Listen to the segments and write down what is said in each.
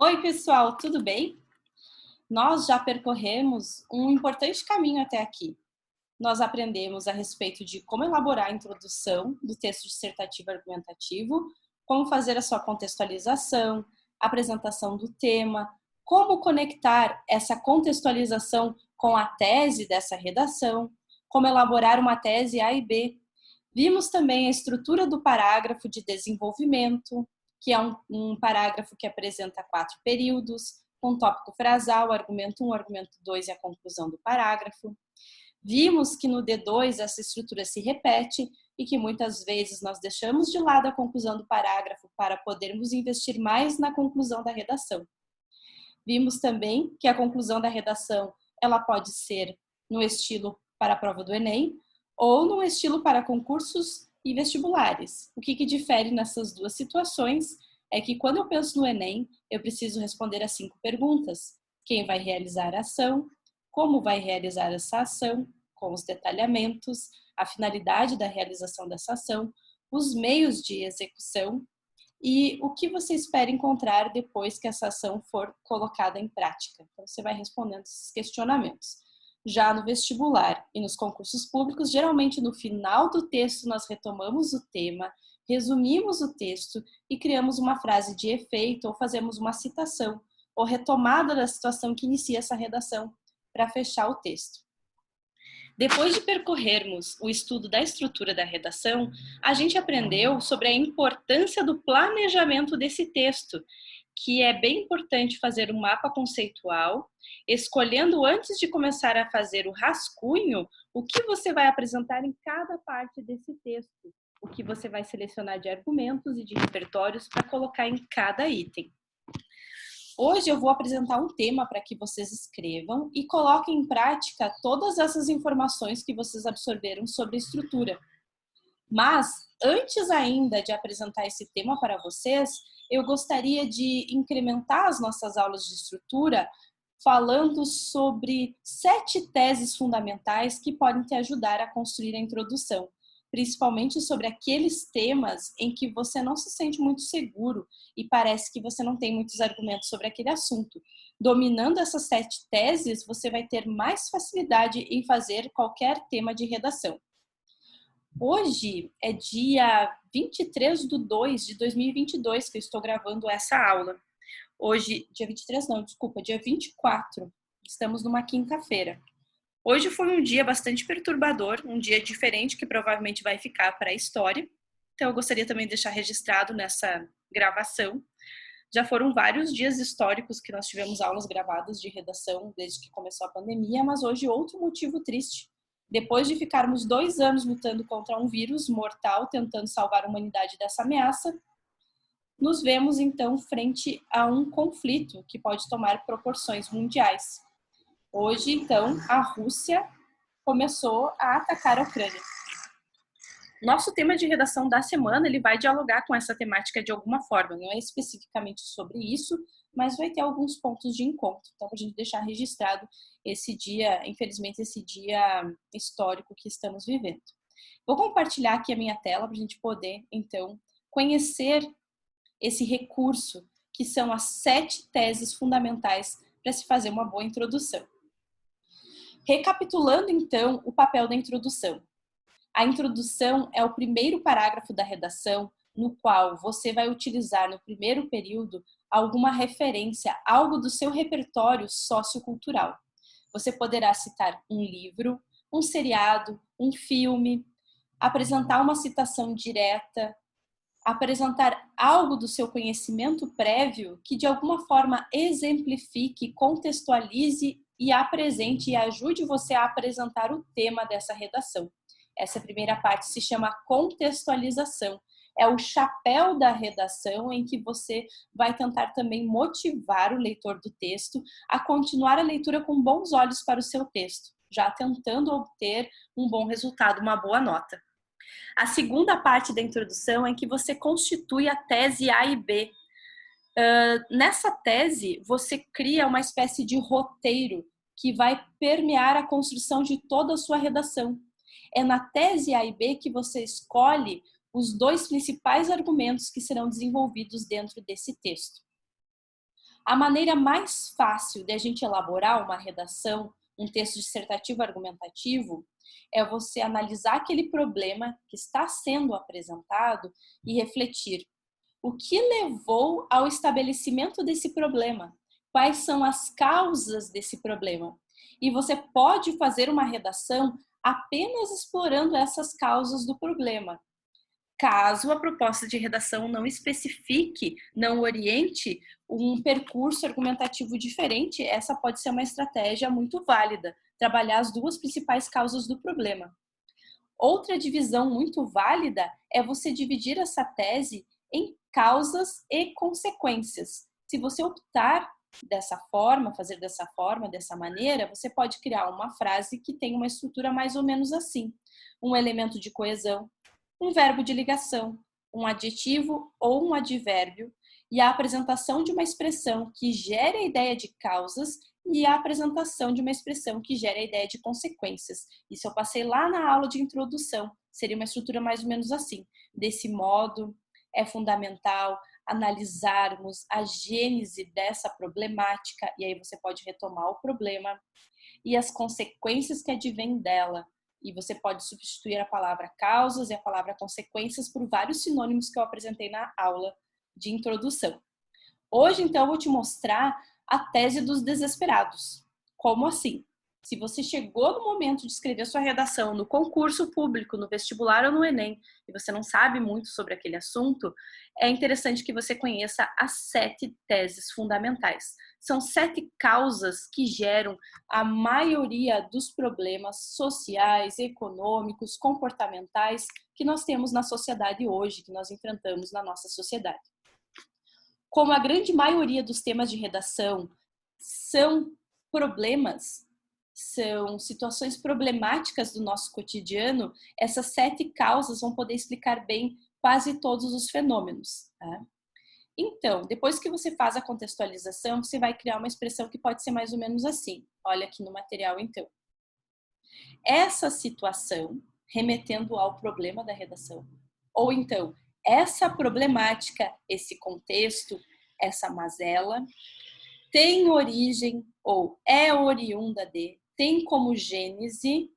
Oi, pessoal, tudo bem? Nós já percorremos um importante caminho até aqui. Nós aprendemos a respeito de como elaborar a introdução do texto dissertativo argumentativo, como fazer a sua contextualização, apresentação do tema, como conectar essa contextualização com a tese dessa redação, como elaborar uma tese A e B. Vimos também a estrutura do parágrafo de desenvolvimento, que é um parágrafo que apresenta 4 períodos, com tópico frasal, argumento 1, argumento 2 e a conclusão do parágrafo. Vimos que no D2 essa estrutura se repete e que muitas vezes nós deixamos de lado a conclusão do parágrafo para podermos investir mais na conclusão da redação. Vimos também que a conclusão da redação ela pode ser no estilo para a prova do Enem ou no estilo para concursos e vestibulares. O que difere nessas duas situações é que quando eu penso no Enem, eu preciso responder as 5 perguntas. Quem vai realizar a ação? Como vai realizar essa ação? Com os detalhamentos, a finalidade da realização dessa ação, os meios de execução e o que você espera encontrar depois que essa ação for colocada em prática. Então, você vai respondendo esses questionamentos. Já no vestibular e nos concursos públicos, geralmente no final do texto nós retomamos o tema, resumimos o texto e criamos uma frase de efeito ou fazemos uma citação ou retomada da situação que inicia essa redação para fechar o texto. Depois de percorrermos o estudo da estrutura da redação, a gente aprendeu sobre a importância do planejamento desse texto, que é bem importante fazer um mapa conceitual, escolhendo antes de começar a fazer o rascunho, o que você vai apresentar em cada parte desse texto, o que você vai selecionar de argumentos e de repertórios para colocar em cada item. Hoje eu vou apresentar um tema para que vocês escrevam e coloquem em prática todas essas informações que vocês absorveram sobre a estrutura. Mas, antes ainda de apresentar esse tema para vocês, eu gostaria de incrementar as nossas aulas de estrutura falando sobre 7 teses fundamentais que podem te ajudar a construir a introdução, principalmente sobre aqueles temas em que você não se sente muito seguro e parece que você não tem muitos argumentos sobre aquele assunto. Dominando essas 7 teses, você vai ter mais facilidade em fazer qualquer tema de redação. Hoje é dia 23 de 2 de 2022 que eu estou gravando essa aula. Hoje, dia 23 não, desculpa, dia 24. Estamos numa quinta-feira. Hoje foi um dia bastante perturbador, um dia diferente que provavelmente vai ficar para a história. Então eu gostaria também de deixar registrado nessa gravação. Já foram vários dias históricos que nós tivemos aulas gravadas de redação desde que começou a pandemia, mas hoje outro motivo triste. Depois de ficarmos 2 anos lutando contra um vírus mortal, tentando salvar a humanidade dessa ameaça, nos vemos então frente a um conflito que pode tomar proporções mundiais. Hoje, então, a Rússia começou a atacar a Ucrânia. Nosso tema de redação da semana, ele vai dialogar com essa temática de alguma forma, não é especificamente sobre isso, mas vai ter alguns pontos de encontro. Então, para a gente deixar registrado esse dia, infelizmente, esse dia histórico que estamos vivendo. Vou compartilhar aqui a minha tela para a gente poder, então, conhecer esse recurso, que são as 7 teses fundamentais para se fazer uma boa introdução. Recapitulando, então, o papel da introdução. A introdução é o primeiro parágrafo da redação no qual você vai utilizar no primeiro período alguma referência, algo do seu repertório sociocultural. Você poderá citar um livro, um seriado, um filme, apresentar uma citação direta, apresentar algo do seu conhecimento prévio que de alguma forma exemplifique, contextualize e apresente e ajude você a apresentar o tema dessa redação. Essa primeira parte se chama contextualização. É o chapéu da redação em que você vai tentar também motivar o leitor do texto a continuar a leitura com bons olhos para o seu texto, já tentando obter um bom resultado, uma boa nota. A segunda parte da introdução é em que você constitui a tese A e B. Nessa tese, você cria uma espécie de roteiro que vai permear a construção de toda a sua redação. É na tese A e B que você escolhe os 2 principais argumentos que serão desenvolvidos dentro desse texto. A maneira mais fácil de a gente elaborar uma redação, um texto dissertativo argumentativo, é você analisar aquele problema que está sendo apresentado e refletir o que levou ao estabelecimento desse problema, quais são as causas desse problema. E você pode fazer uma redação apenas explorando essas causas do problema. Caso a proposta de redação não especifique, não oriente um percurso argumentativo diferente, essa pode ser uma estratégia muito válida, trabalhar as duas principais causas do problema. Outra divisão muito válida é você dividir essa tese em causas e consequências. Se você optar dessa forma, fazer dessa forma, dessa maneira, você pode criar uma frase que tem uma estrutura mais ou menos assim: um elemento de coesão, um verbo de ligação, um adjetivo ou um advérbio, e a apresentação de uma expressão que gere a ideia de causas e a apresentação de uma expressão que gera a ideia de consequências. Isso eu passei lá na aula de introdução. Seria uma estrutura mais ou menos assim. Desse modo, é fundamental analisarmos a gênese dessa problemática, e aí você pode retomar o problema e as consequências que advêm dela. E você pode substituir a palavra causas e a palavra consequências por vários sinônimos que eu apresentei na aula de introdução. Hoje, então, eu vou te mostrar a tese dos desesperados. Como assim? Se você chegou no momento de escrever sua redação no concurso público, no vestibular ou no Enem, e você não sabe muito sobre aquele assunto, é interessante que você conheça as 7 teses fundamentais. São 7 causas que geram a maioria dos problemas sociais, econômicos, comportamentais que nós temos na sociedade hoje, que nós enfrentamos na nossa sociedade. Como a grande maioria dos temas de redação são problemas, são situações problemáticas do nosso cotidiano, essas 7 causas vão poder explicar bem quase todos os fenômenos. Tá? Então, depois que você faz a contextualização, você vai criar uma expressão que pode ser mais ou menos assim. Olha aqui no material, então. Essa situação, remetendo ao problema da redação, ou então, essa problemática, esse contexto, essa mazela, tem origem ou é oriunda de, tem como gênese,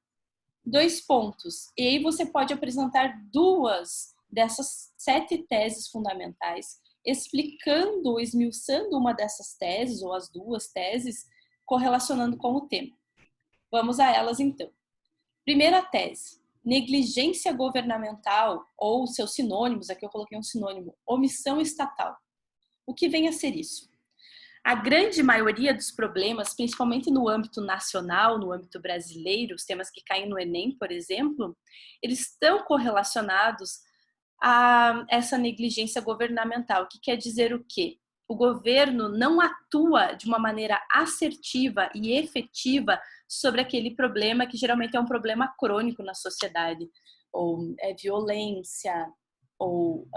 2 pontos. E aí você pode apresentar 2 dessas 7 teses fundamentais, explicando, esmiuçando uma dessas teses, ou as 2 teses, correlacionando com o tema. Vamos a elas então. Primeira tese, negligência governamental, ou seus sinônimos, aqui eu coloquei um sinônimo, omissão estatal. O que vem a ser isso? A grande maioria dos problemas, principalmente no âmbito nacional, no âmbito brasileiro, os temas que caem no Enem, por exemplo, eles estão correlacionados a essa negligência governamental, que quer dizer o quê? O governo não atua de uma maneira assertiva e efetiva sobre aquele problema que geralmente é um problema crônico na sociedade, ou é violência, ou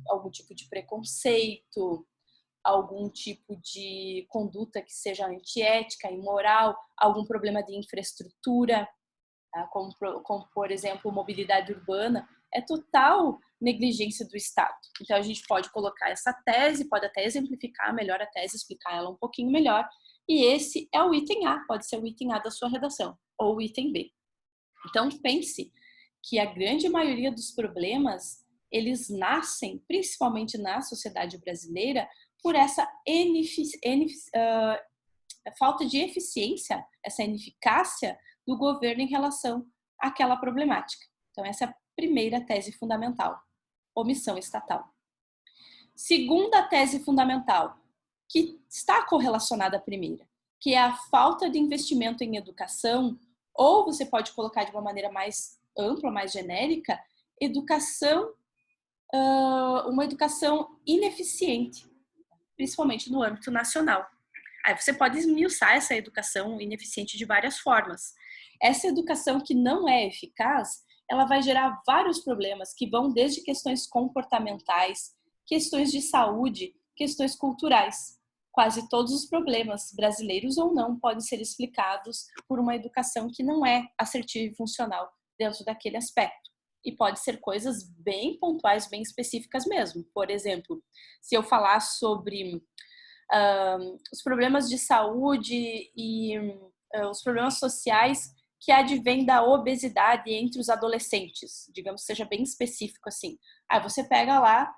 algum tipo de preconceito, algum tipo de conduta que seja antiética, imoral, algum problema de infraestrutura, tá? como, por exemplo, mobilidade urbana, é total negligência do Estado. Então, a gente pode colocar essa tese, pode até exemplificar melhor a tese, explicar ela um pouquinho melhor, e esse é o item A, pode ser o item A da sua redação, ou o item B. Então, pense que a grande maioria dos problemas, eles nascem, principalmente na sociedade brasileira, por essa falta de eficiência, essa ineficácia do governo em relação àquela problemática. Então, essa é a primeira tese fundamental, omissão estatal. Segunda tese fundamental, que está correlacionada à primeira, que é a falta de investimento em educação, ou você pode colocar de uma maneira mais ampla, mais genérica, uma educação ineficiente, principalmente no âmbito nacional. Aí você pode esmiuçar essa educação ineficiente de várias formas. Essa educação que não é eficaz, ela vai gerar vários problemas que vão desde questões comportamentais, questões de saúde, questões culturais. Quase todos os problemas, brasileiros ou não, podem ser explicados por uma educação que não é assertiva e funcional dentro daquele aspecto. E pode ser coisas bem pontuais, bem específicas mesmo. Por exemplo, se eu falar sobre os problemas de saúde e os problemas sociais que advêm da obesidade entre os adolescentes, digamos, seja bem específico assim. Aí você pega lá,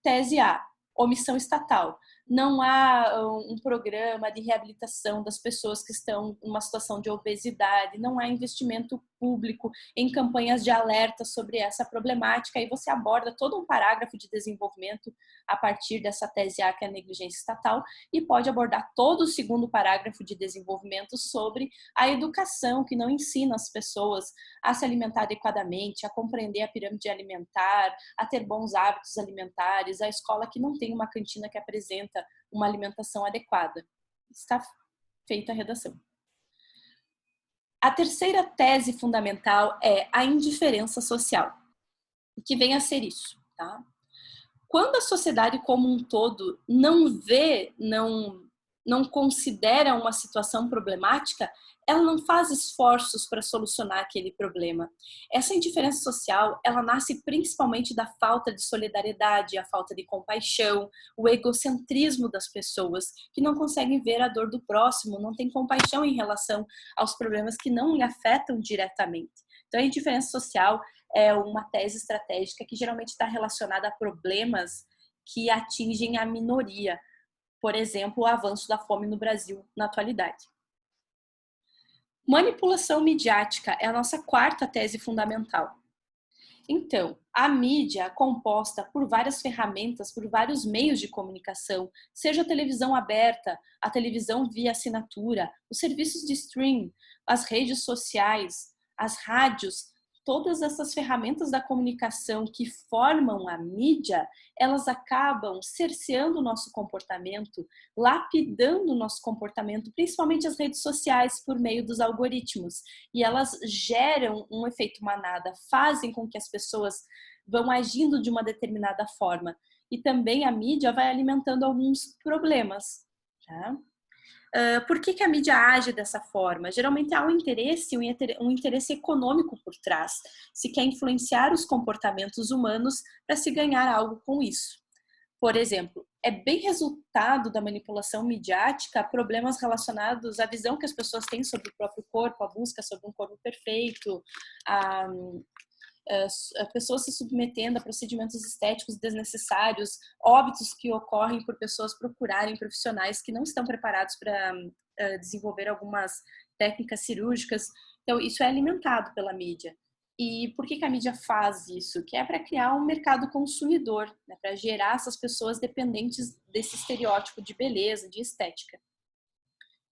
tese A, omissão estatal. Não há um programa de reabilitação das pessoas que estão em uma situação de obesidade, não há investimento público em campanhas de alerta sobre essa problemática, e você aborda todo um parágrafo de desenvolvimento a partir dessa tese A, que é a negligência estatal, e pode abordar todo o segundo parágrafo de desenvolvimento sobre a educação, que não ensina as pessoas a se alimentar adequadamente, a compreender a pirâmide alimentar, a ter bons hábitos alimentares, a escola que não tem uma cantina que apresenta uma alimentação adequada. Está feita a redação. A terceira tese fundamental é a indiferença social. O que vem a ser isso, tá? Quando a sociedade como um todo não vê, não considera uma situação problemática, ela não faz esforços para solucionar aquele problema. Essa indiferença social, ela nasce principalmente da falta de solidariedade, a falta de compaixão, o egocentrismo das pessoas, que não conseguem ver a dor do próximo, não têm compaixão em relação aos problemas que não lhe afetam diretamente. Então, a indiferença social é uma tese estratégica que geralmente está relacionada a problemas que atingem a minoria. Por exemplo, o avanço da fome no Brasil na atualidade. Manipulação midiática é a nossa quarta tese fundamental. Então, a mídia composta por várias ferramentas, por vários meios de comunicação, seja a televisão aberta, a televisão via assinatura, os serviços de streaming, as redes sociais, as rádios, todas essas ferramentas da comunicação que formam a mídia, elas acabam cerceando o nosso comportamento, lapidando o nosso comportamento, principalmente as redes sociais, por meio dos algoritmos. E elas geram um efeito manada, fazem com que as pessoas vão agindo de uma determinada forma. E também a mídia vai alimentando alguns problemas, tá? Por que a mídia age dessa forma? Geralmente há um interesse econômico por trás. Se quer influenciar os comportamentos humanos para se ganhar algo com isso. Por exemplo, é bem resultado da manipulação midiática problemas relacionados à visão que as pessoas têm sobre o próprio corpo, a busca sobre um corpo perfeito, a pessoas se submetendo a procedimentos estéticos desnecessários, óbitos que ocorrem por pessoas procurarem profissionais que não estão preparados para desenvolver algumas técnicas cirúrgicas. Então, isso é alimentado pela mídia. E por que a mídia faz isso? Que é para criar um mercado consumidor, né? Para gerar essas pessoas dependentes desse estereótipo de beleza, de estética.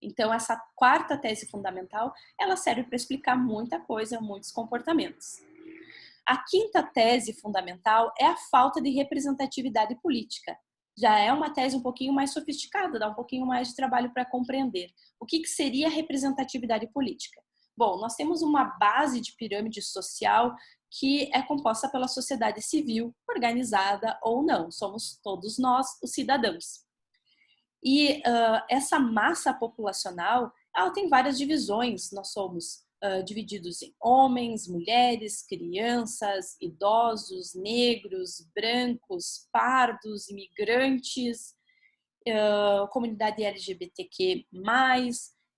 Então, essa quarta tese fundamental, ela serve para explicar muita coisa, muitos comportamentos. A quinta tese fundamental é a falta de representatividade política. Já é uma tese um pouquinho mais sofisticada, dá um pouquinho mais de trabalho para compreender. O que seria representatividade política? Bom, nós temos uma base de pirâmide social que é composta pela sociedade civil, organizada ou não. Somos todos nós, os cidadãos. E essa massa populacional, ela tem várias divisões. Nós somos divididos em homens, mulheres, crianças, idosos, negros, brancos, pardos, imigrantes, comunidade LGBTQ+,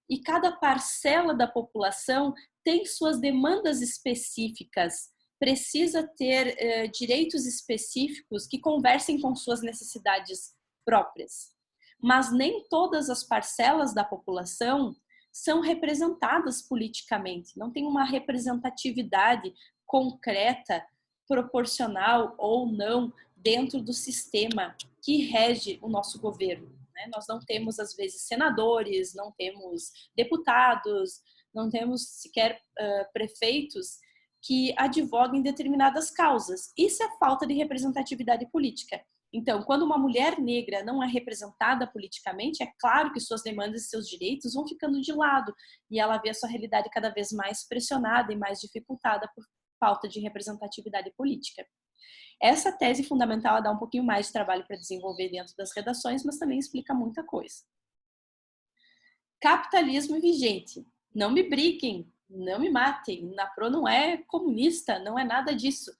e cada parcela da população tem suas demandas específicas, precisa ter direitos específicos que conversem com suas necessidades próprias. Mas nem todas as parcelas da população são representadas politicamente, não tem uma representatividade concreta, proporcional ou não, dentro do sistema que rege o nosso governo. Né? Nós não temos, às vezes, senadores, não temos deputados, não temos sequer prefeitos que advoguem determinadas causas. Isso é falta de representatividade política. Então, quando uma mulher negra não é representada politicamente, é claro que suas demandas e seus direitos vão ficando de lado e ela vê a sua realidade cada vez mais pressionada e mais dificultada por falta de representatividade política. Essa tese fundamental dá um pouquinho mais de trabalho para desenvolver dentro das redações, mas também explica muita coisa. Capitalismo vigente. Não me briguem, não me matem. NAPRO não é comunista, não é nada disso.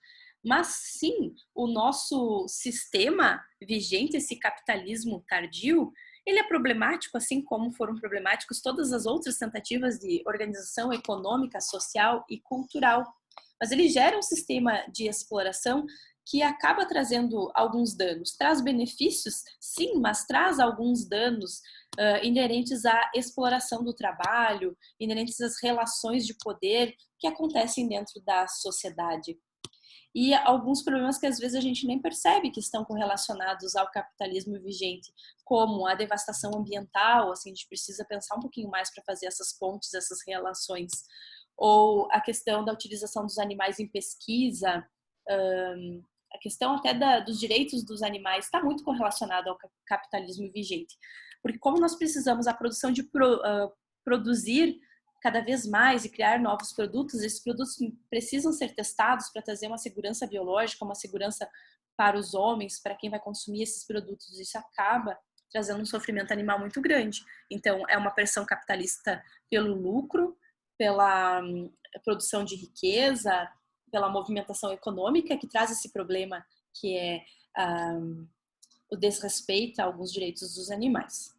mas sim, o nosso sistema vigente, esse capitalismo tardio, ele é problemático, assim como foram problemáticos todas as outras tentativas de organização econômica, social e cultural. Mas ele gera um sistema de exploração que acaba trazendo alguns danos. Traz benefícios, sim, mas traz alguns danos inerentes à exploração do trabalho, inerentes às relações de poder que acontecem dentro da sociedade. E alguns problemas que às vezes a gente nem percebe que estão correlacionados ao capitalismo vigente, como a devastação ambiental, assim, a gente precisa pensar um pouquinho mais para fazer essas pontes, essas relações, ou a questão da utilização dos animais em pesquisa, a questão até dos direitos dos animais está muito correlacionada ao capitalismo vigente. Porque como nós precisamos a produção de produzir cada vez mais e criar novos produtos, esses produtos precisam ser testados para trazer uma segurança biológica, uma segurança para os homens, para quem vai consumir esses produtos. Isso acaba trazendo um sofrimento animal muito grande. Então, é uma pressão capitalista pelo lucro, pela produção de riqueza, pela movimentação econômica que traz esse problema que é o desrespeito a alguns direitos dos animais.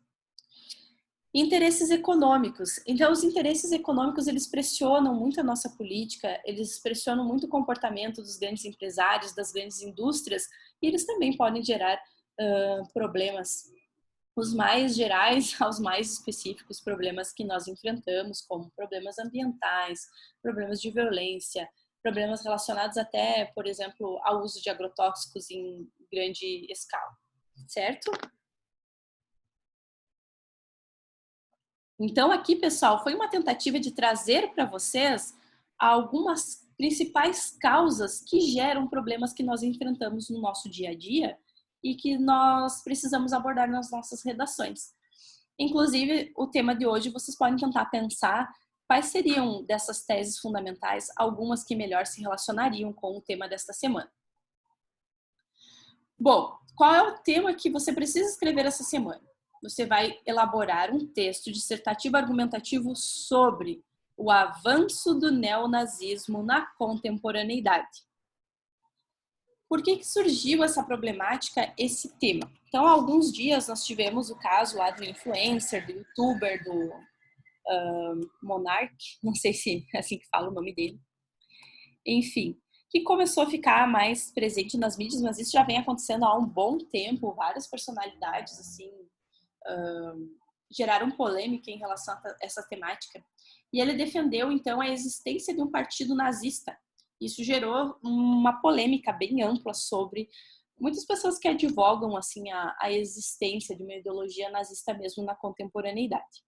Interesses econômicos. Então, os interesses econômicos, eles pressionam muito a nossa política, eles pressionam muito o comportamento dos grandes empresários, das grandes indústrias, e eles também podem gerar problemas, os mais gerais aos mais específicos, problemas que nós enfrentamos, como problemas ambientais, problemas de violência, problemas relacionados até, por exemplo, ao uso de agrotóxicos em grande escala, certo? Então, aqui, pessoal, foi uma tentativa de trazer para vocês algumas principais causas que geram problemas que nós enfrentamos no nosso dia a dia e que nós precisamos abordar nas nossas redações. Inclusive, o tema de hoje, vocês podem tentar pensar quais seriam dessas teses fundamentais algumas que melhor se relacionariam com o tema desta semana. Bom, qual é o tema que você precisa escrever essa semana? Você vai elaborar um texto dissertativo argumentativo sobre o avanço do neonazismo na contemporaneidade. Por que surgiu essa problemática, esse tema? Então, há alguns dias nós tivemos o caso lá do influencer, do youtuber, do Monark, não sei se é assim que fala o nome dele. Enfim, que começou a ficar mais presente nas mídias, mas isso já vem acontecendo há um bom tempo. Várias personalidades, assim, geraram polêmica em relação a essa temática. E ele defendeu, então, a existência de um partido nazista. Isso gerou uma polêmica bem ampla sobre muitas pessoas que advogam assim a existência de uma ideologia nazista mesmo na contemporaneidade.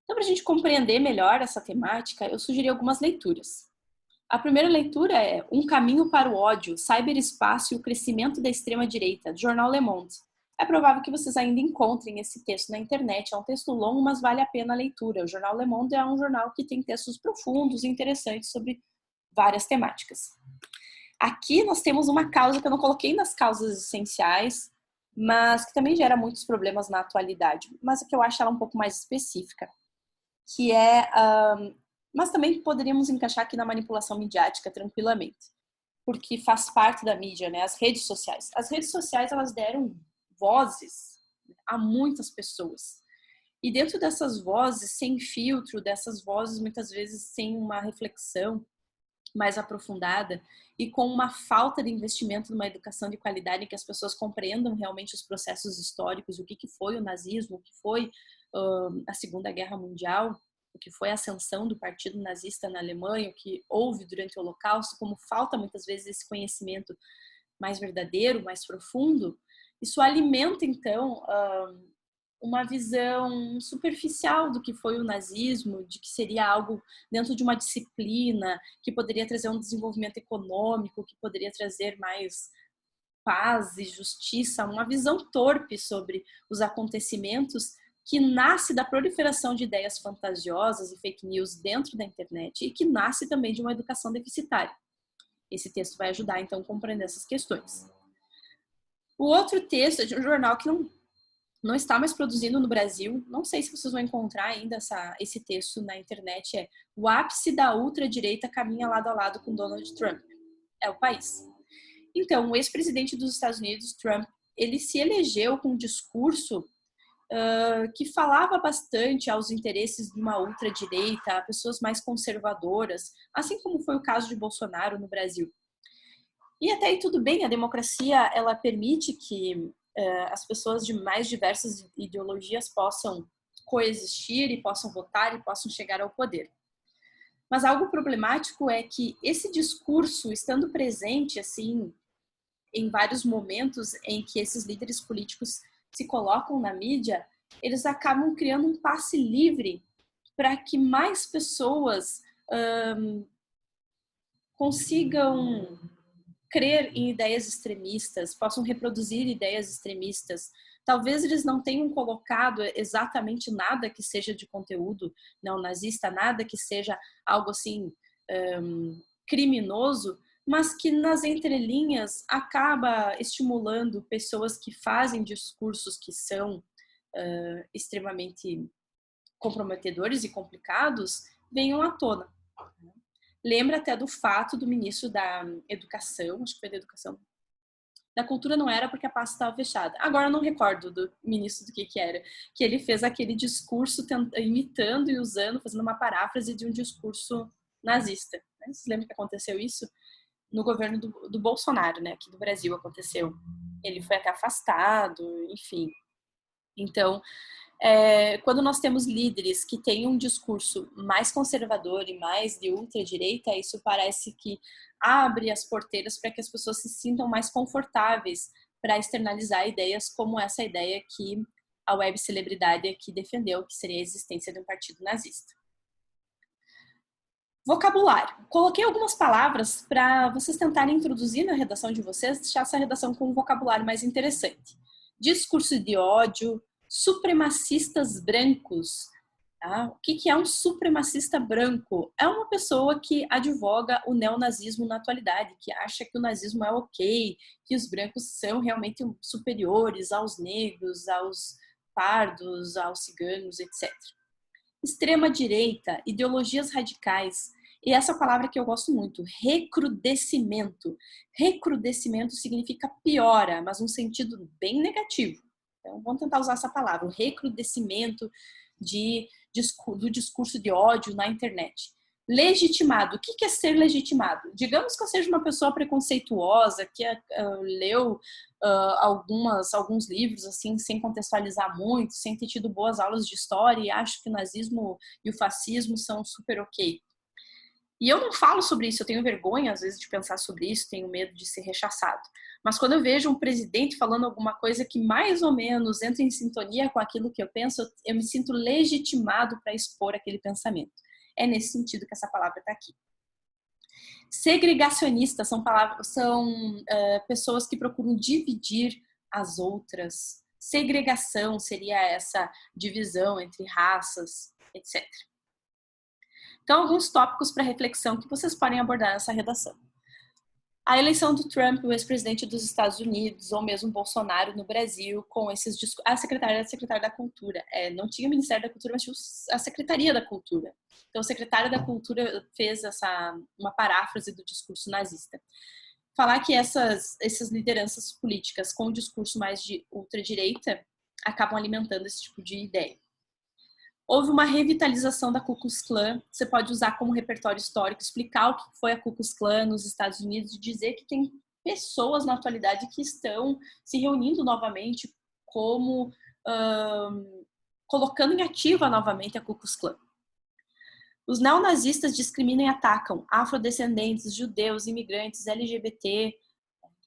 Então, para a gente compreender melhor essa temática, eu sugeri algumas leituras. A primeira leitura é Um Caminho para o Ódio, Cyberespaço e o Crescimento da Extrema-Direita, do jornal Le Monde. É provável que vocês ainda encontrem esse texto na internet. É um texto longo, mas vale a pena a leitura. O jornal Le Monde é um jornal que tem textos profundos e interessantes sobre várias temáticas. Aqui nós temos uma causa que eu não coloquei nas causas essenciais, mas que também gera muitos problemas na atualidade, mas que eu acho ela um pouco mais específica, que é... mas também poderíamos encaixar aqui na manipulação midiática tranquilamente, porque faz parte da mídia, né? As redes sociais. As redes sociais, elas deram vozes a muitas pessoas. E dentro dessas vozes, sem filtro, dessas vozes muitas vezes sem uma reflexão mais aprofundada e com uma falta de investimento numa educação de qualidade em que as pessoas compreendam realmente os processos históricos, o que foi o nazismo, o que foi a Segunda Guerra Mundial, o que foi a ascensão do partido nazista na Alemanha, o que houve durante o Holocausto, como falta muitas vezes esse conhecimento mais verdadeiro, mais profundo, isso alimenta então uma visão superficial do que foi o nazismo, de que seria algo dentro de uma disciplina, que poderia trazer um desenvolvimento econômico, que poderia trazer mais paz e justiça, uma visão torpe sobre os acontecimentos que nasce da proliferação de ideias fantasiosas e fake news dentro da internet e que nasce também de uma educação deficitária. Esse texto vai ajudar, então, a compreender essas questões. O outro texto é de um jornal que não está mais produzindo no Brasil. Não sei se vocês vão encontrar ainda esse texto na internet. É O Ápice da Ultradireita Caminha Lado a Lado com Donald Trump. é o país. Então, o ex-presidente dos Estados Unidos, Trump, ele se elegeu com um discurso que falava bastante aos interesses de uma ultradireita, a pessoas mais conservadoras, assim como foi o caso de Bolsonaro no Brasil. E até aí tudo bem, a democracia ela permite que as pessoas de mais diversas ideologias possam coexistir e possam votar e possam chegar ao poder. Mas algo problemático é que esse discurso, estando presente assim em vários momentos em que esses líderes políticos se colocam na mídia, eles acabam criando um passe livre para que mais pessoas consigam crer em ideias extremistas, possam reproduzir ideias extremistas. Talvez eles não tenham colocado exatamente nada que seja de conteúdo neonazista, nada que seja algo assim criminoso, mas que nas entrelinhas acaba estimulando pessoas que fazem discursos que são extremamente comprometedores e complicados, venham à tona. Lembra até do fato do ministro da Educação, acho que foi da Educação, da Cultura não era porque a pasta estava fechada. Agora eu não recordo do ministro do que era, que ele fez aquele discurso imitando e usando, fazendo uma paráfrase de um discurso nazista. Vocês lembram que aconteceu isso? No governo do Bolsonaro, né? Aqui do Brasil aconteceu. Ele foi até afastado, enfim. Então, quando nós temos líderes que têm um discurso mais conservador e mais de ultradireita, isso parece que abre as porteiras para que as pessoas se sintam mais confortáveis para externalizar ideias como essa ideia que a web celebridade aqui defendeu, que seria a existência de um partido nazista. Vocabulário. Coloquei algumas palavras para vocês tentarem introduzir na redação de vocês, deixar essa redação com um vocabulário mais interessante. Discurso de ódio, supremacistas brancos. Tá? O que é um supremacista branco? É uma pessoa que advoga o neonazismo na atualidade, que acha que o nazismo é ok, que os brancos são realmente superiores aos negros, aos pardos, aos ciganos, etc. Extrema-direita, ideologias radicais, e essa palavra que eu gosto muito, recrudescimento. Recrudescimento significa piora, mas num sentido bem negativo. Então, vamos tentar usar essa palavra, o recrudescimento do discurso de ódio na internet. Legitimado. O que é ser legitimado? Digamos que eu seja uma pessoa preconceituosa, que leu alguns livros assim sem contextualizar muito, sem ter tido boas aulas de história e acho que o nazismo e o fascismo são super ok. E eu não falo sobre isso, eu tenho vergonha às vezes de pensar sobre isso, tenho medo de ser rechaçado. Mas quando eu vejo um presidente falando alguma coisa que mais ou menos entra em sintonia com aquilo que eu penso, eu me sinto legitimado para expor aquele pensamento. É nesse sentido que essa palavra está aqui. Segregacionistas são pessoas que procuram dividir as outras. Segregação seria essa divisão entre raças, etc. Então, alguns tópicos para reflexão que vocês podem abordar nessa redação. A eleição do Trump, o ex-presidente dos Estados Unidos, ou mesmo Bolsonaro no Brasil, com esses discursos. A secretária da Cultura. Não tinha o Ministério da Cultura, mas tinha a Secretaria da Cultura. Então, o secretário da Cultura fez uma paráfrase do discurso nazista. Falar que essas lideranças políticas com o discurso mais de ultradireita acabam alimentando esse tipo de ideia. Houve uma revitalização da Ku Klux Klan. Você pode usar como repertório histórico, explicar o que foi a Ku Klux Klan nos Estados Unidos e dizer que tem pessoas na atualidade que estão se reunindo novamente como colocando em ativa novamente a Ku Klux Klan. Os neonazistas discriminam e atacam afrodescendentes, judeus, imigrantes, LGBT.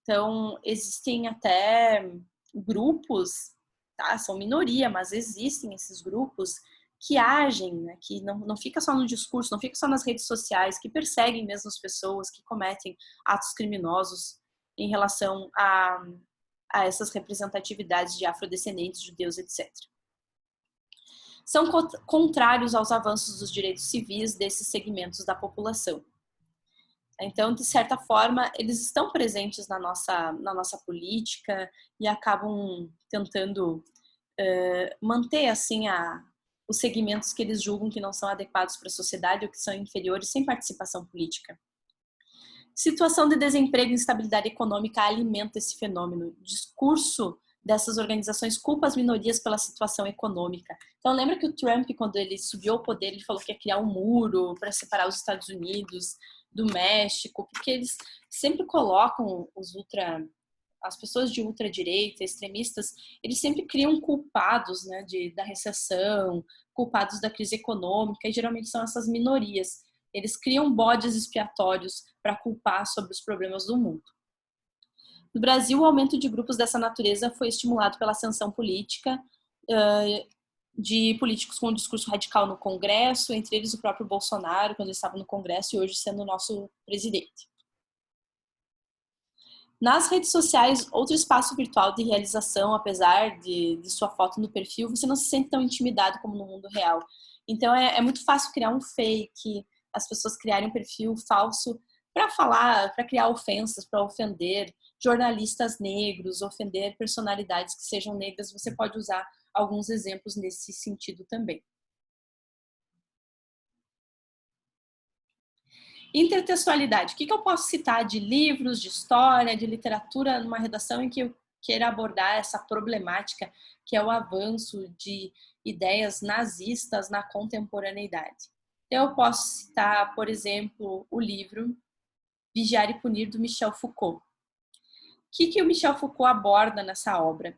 Então, existem até grupos, tá? São minoria, mas existem esses grupos que agem, né? Que não fica só no discurso, não fica só nas redes sociais, que perseguem mesmo as pessoas, que cometem atos criminosos em relação a essas representatividades de afrodescendentes, judeus, etc. São contrários aos avanços dos direitos civis desses segmentos da população. Então, de certa forma, eles estão presentes na nossa política e acabam tentando manter assim os segmentos que eles julgam que não são adequados para a sociedade ou que são inferiores sem participação política. Situação de desemprego e instabilidade econômica alimenta esse fenômeno. O discurso dessas organizações culpa as minorias pela situação econômica. Então, lembra que o Trump, quando ele subiu ao poder, ele falou que ia criar um muro para separar os Estados Unidos do México, porque eles sempre colocam as pessoas de ultradireita, extremistas, eles sempre criam culpados, né, da recessão, culpados da crise econômica, e geralmente são essas minorias. Eles criam bodes expiatórios para culpar sobre os problemas do mundo. No Brasil, o aumento de grupos dessa natureza foi estimulado pela ascensão política de políticos com um discurso radical no Congresso, entre eles o próprio Bolsonaro, quando ele estava no Congresso e hoje sendo o nosso presidente. Nas redes sociais, outro espaço virtual de realização, apesar de sua foto no perfil, você não se sente tão intimidado como no mundo real. Então, é muito fácil criar um fake, as pessoas criarem um perfil falso para falar, para criar ofensas, para ofender jornalistas negros, ofender personalidades que sejam negras. Você pode usar alguns exemplos nesse sentido também. Intertextualidade. O que eu posso citar de livros, de história, de literatura, numa redação em que eu queira abordar essa problemática, que é o avanço de ideias nazistas na contemporaneidade? Eu posso citar, por exemplo, o livro Vigiar e Punir, do Michel Foucault. O que o Michel Foucault aborda nessa obra?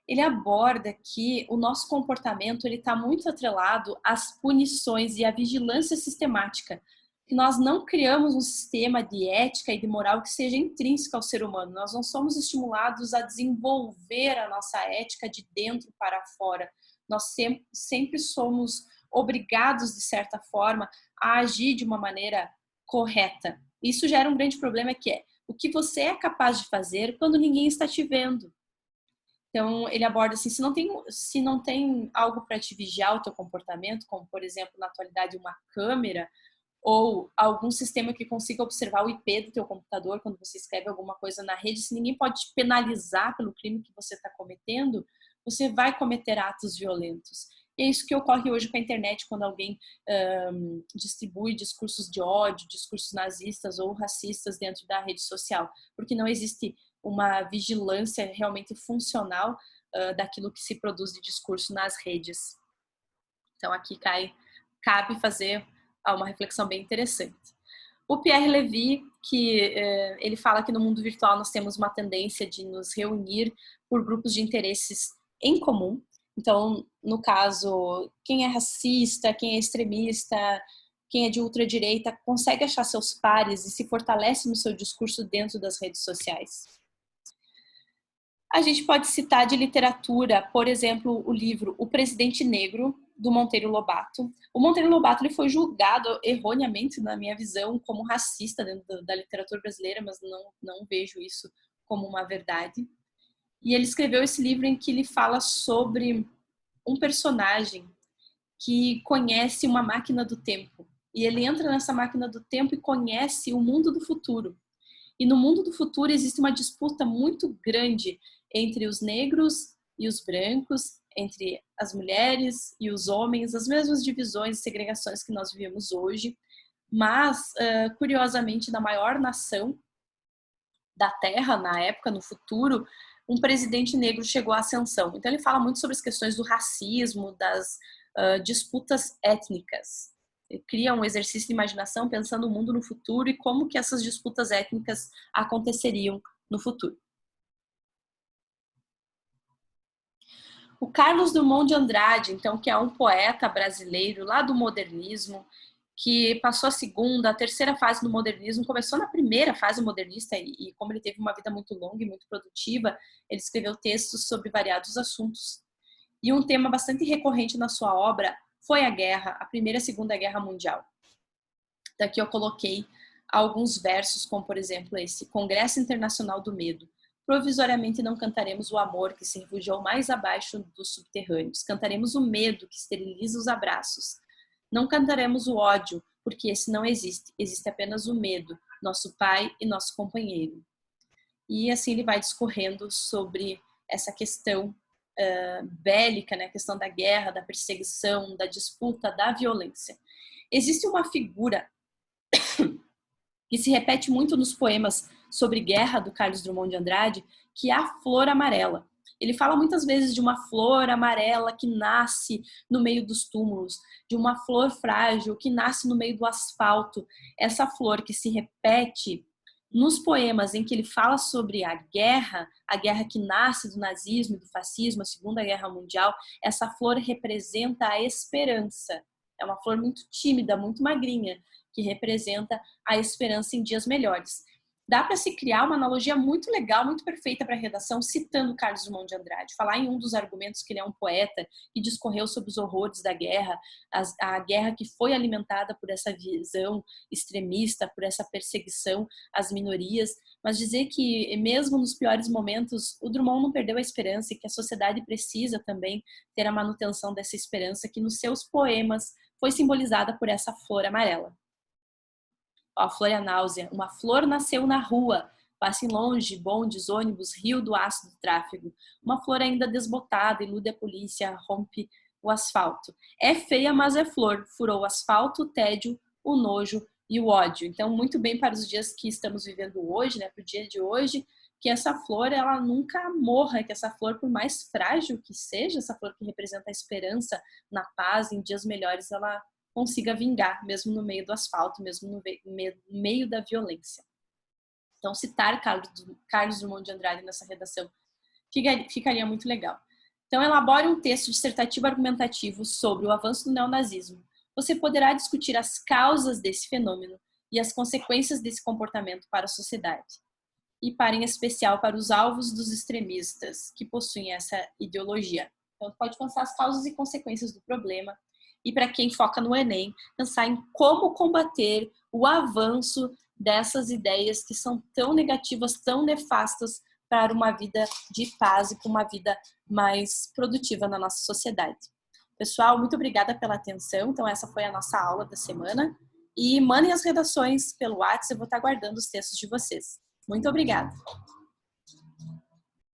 Ele aborda que o nosso comportamento está muito atrelado às punições e à vigilância sistemática. Nós não criamos um sistema de ética e de moral que seja intrínseco ao ser humano. Nós não somos estimulados a desenvolver a nossa ética de dentro para fora. Nós sempre somos obrigados, de certa forma, a agir de uma maneira correta. Isso gera um grande problema, que é o que você é capaz de fazer quando ninguém está te vendo. Então, ele aborda assim, se não tem algo para te vigiar o teu comportamento, como, por exemplo, na atualidade, uma câmera, ou algum sistema que consiga observar o IP do teu computador quando você escreve alguma coisa na rede, se ninguém pode te penalizar pelo crime que você está cometendo, você vai cometer atos violentos. E é isso que ocorre hoje com a internet, quando alguém distribui discursos de ódio, discursos nazistas ou racistas dentro da rede social, porque não existe uma vigilância realmente funcional daquilo que se produz de discurso nas redes. Então aqui cabe fazer uma reflexão bem interessante. O Pierre Levy, que ele fala que no mundo virtual nós temos uma tendência de nos reunir por grupos de interesses em comum. Então, no caso, quem é racista, quem é extremista, quem é de ultradireita, consegue achar seus pares e se fortalece no seu discurso dentro das redes sociais. A gente pode citar de literatura, por exemplo, o livro O Presidente Negro, do Monteiro Lobato. O Monteiro Lobato ele foi julgado erroneamente, na minha visão, como racista dentro da literatura brasileira, mas não vejo isso como uma verdade. E ele escreveu esse livro em que ele fala sobre um personagem que conhece uma máquina do tempo. E ele entra nessa máquina do tempo e conhece o mundo do futuro. E no mundo do futuro existe uma disputa muito grande entre os negros e os brancos, entre as mulheres e os homens, as mesmas divisões e segregações que nós vivemos hoje, mas, curiosamente, na maior nação da Terra, na época, no futuro, um presidente negro chegou à ascensão. Então ele fala muito sobre as questões do racismo, das disputas étnicas. Ele cria um exercício de imaginação pensando o mundo no futuro e como que essas disputas étnicas aconteceriam no futuro. O Carlos Drummond de Andrade, então, que é um poeta brasileiro lá do modernismo, que passou a segunda, a terceira fase do modernismo, começou na primeira fase modernista e como ele teve uma vida muito longa e muito produtiva, ele escreveu textos sobre variados assuntos. E um tema bastante recorrente na sua obra foi a guerra, a Primeira e a Segunda Guerra Mundial. Daqui eu coloquei alguns versos, como por exemplo esse: Congresso Internacional do Medo. Provisoriamente não cantaremos o amor que se refugiou mais abaixo dos subterrâneos. Cantaremos o medo que esteriliza os abraços. Não cantaremos o ódio, porque esse não existe. Existe apenas o medo, nosso pai e nosso companheiro. E assim ele vai discorrendo sobre essa questão bélica, né? A questão da guerra, da perseguição, da disputa, da violência. Existe uma figura que se repete muito nos poemas sobre guerra do Carlos Drummond de Andrade, que é a flor amarela. Ele fala muitas vezes de uma flor amarela que nasce no meio dos túmulos, de uma flor frágil que nasce no meio do asfalto. Essa flor que se repete nos poemas em que ele fala sobre a guerra que nasce do nazismo e do fascismo, a Segunda Guerra Mundial, essa flor representa a esperança. É uma flor muito tímida, muito magrinha, que representa a esperança em dias melhores. Dá para se criar uma analogia muito legal, muito perfeita para a redação, citando Carlos Drummond de Andrade. Falar em um dos argumentos que ele é um poeta que discorreu sobre os horrores da guerra, a guerra que foi alimentada por essa visão extremista, por essa perseguição às minorias, mas dizer que mesmo nos piores momentos, o Drummond não perdeu a esperança e que a sociedade precisa também ter a manutenção dessa esperança que nos seus poemas foi simbolizada por essa flor amarela. A flor é a náusea. Uma flor nasceu na rua. Passem longe, bondes, ônibus, rio do ácido tráfego. Uma flor ainda desbotada, ilude a polícia, rompe o asfalto. É feia, mas é flor. Furou o asfalto, o tédio, o nojo e o ódio. Então, muito bem para os dias que estamos vivendo hoje, né? Para o dia de hoje, que essa flor, ela nunca morra, que essa flor, por mais frágil que seja, essa flor que representa a esperança na paz, em dias melhores, ela consiga vingar, mesmo no meio do asfalto, mesmo no meio da violência. Então, citar Carlos Drummond de Andrade nessa redação ficaria muito legal. Então, elabore um texto dissertativo argumentativo sobre o avanço do neonazismo. Você poderá discutir as causas desse fenômeno e as consequências desse comportamento para a sociedade. E, em especial, para os alvos dos extremistas que possuem essa ideologia. Então, pode pensar as causas e consequências do problema. E para quem foca no Enem, pensar em como combater o avanço dessas ideias que são tão negativas, tão nefastas para uma vida de paz e para uma vida mais produtiva na nossa sociedade. Pessoal, muito obrigada pela atenção. Então, essa foi a nossa aula da semana. E mandem as redações pelo WhatsApp, eu vou estar guardando os textos de vocês. Muito obrigada!